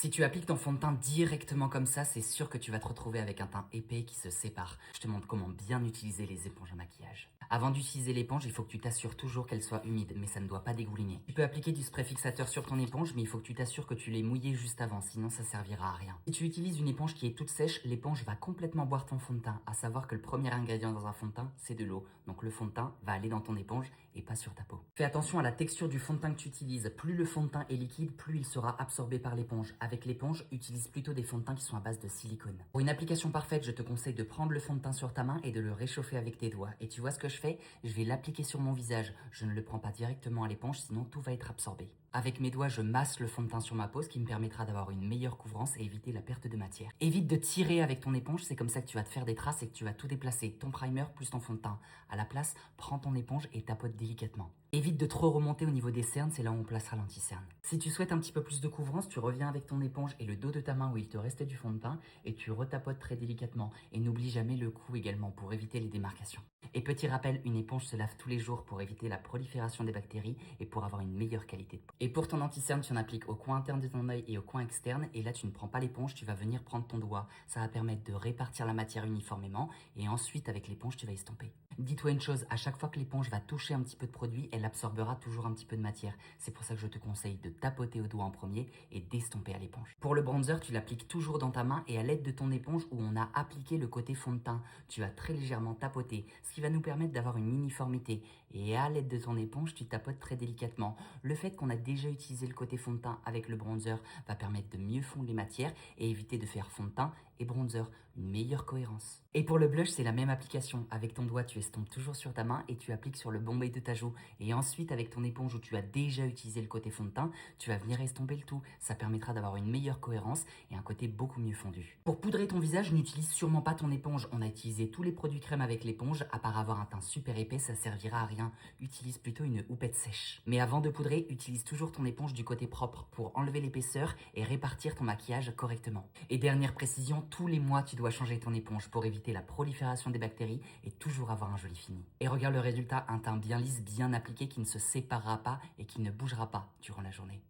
Si tu appliques ton fond de teint directement comme ça, c'est sûr que tu vas te retrouver avec un teint épais qui se sépare. Je te montre comment bien utiliser les éponges à maquillage. Avant d'utiliser l'éponge, il faut que tu t'assures toujours qu'elle soit humide, mais ça ne doit pas dégouliner. Tu peux appliquer du spray fixateur sur ton éponge, mais il faut que tu t'assures que tu l'aies mouillé juste avant, sinon ça servira à rien. Si tu utilises une éponge qui est toute sèche, l'éponge va complètement boire ton fond de teint. À savoir que le premier ingrédient dans un fond de teint, c'est de l'eau. Donc le fond de teint va aller dans ton éponge et pas sur ta peau. Fais attention à la texture du fond de teint que tu utilises. Plus le fond de teint est liquide, plus il sera absorbé par l'éponge. Avec l'éponge, utilise plutôt des fonds de teint qui sont à base de silicone. Pour une application parfaite, je te conseille de prendre le fond de teint sur ta main et de le réchauffer avec tes doigts. Et tu vois ce que je fais? Je vais l'appliquer sur mon visage. Je ne le prends pas directement à l'éponge, sinon tout va être absorbé. Avec mes doigts, je masse le fond de teint sur ma peau, ce qui me permettra d'avoir une meilleure couvrance et éviter la perte de matière. Évite de tirer avec ton éponge, c'est comme ça que tu vas te faire des traces et que tu vas tout déplacer. Ton primer plus ton fond de teint. À la place, prends ton éponge et tapote délicatement. Évite de trop remonter au niveau des cernes, c'est là où on placera l'anti-cerne. Si tu souhaites un petit peu plus de couvrance, tu reviens avec ton éponge et le dos de ta main où il te restait du fond de teint et tu retapotes très délicatement. Et n'oublie jamais le cou également pour éviter les démarcations. Et petit rappel, une éponge se lave tous les jours pour éviter la prolifération des bactéries et pour avoir une meilleure qualité de peau. Et pour ton anti-cerne, tu en appliques au coin interne de ton œil et au coin externe. Et là, tu ne prends pas l'éponge, tu vas venir prendre ton doigt. Ça va permettre de répartir la matière uniformément et ensuite, avec l'éponge, tu vas estomper. Dis-toi une chose, à chaque fois que l'éponge va toucher un petit peu de produit, elle absorbera toujours un petit peu de matière. C'est pour ça que je te conseille de tapoter au doigt en premier et d'estomper à l'éponge. Pour le bronzer, tu l'appliques toujours dans ta main et à l'aide de ton éponge où on a appliqué le côté fond de teint, tu vas très légèrement tapoter, ce qui va nous permettre d'avoir une uniformité. Et à l'aide de ton éponge, tu tapotes très délicatement. Le fait qu'on a déjà utilisé le côté fond de teint avec le bronzer va permettre de mieux fondre les matières et éviter de faire fond de teint et bronzer, une meilleure cohérence. Et pour le blush, c'est la même application. Avec ton doigt, tu estompes toujours sur ta main et tu appliques sur le bombé de ta joue. Et ensuite, avec ton éponge où tu as déjà utilisé le côté fond de teint, tu vas venir estomper le tout. Ça permettra d'avoir une meilleure cohérence et un côté beaucoup mieux fondu. Pour poudrer ton visage, n'utilise sûrement pas ton éponge. On a utilisé tous les produits crème avec l'éponge. À part avoir un teint super épais, ça servira à rien. Utilise plutôt une houppette sèche. Mais avant de poudrer, utilise toujours ton éponge du côté propre pour enlever l'épaisseur et répartir ton maquillage correctement. Et dernière précision, tous les mois, tu dois changer ton éponge pour éviter la prolifération des bactéries et toujours avoir un joli fini. Et regarde le résultat, un teint bien lisse, bien appliqué qui ne se séparera pas et qui ne bougera pas durant la journée.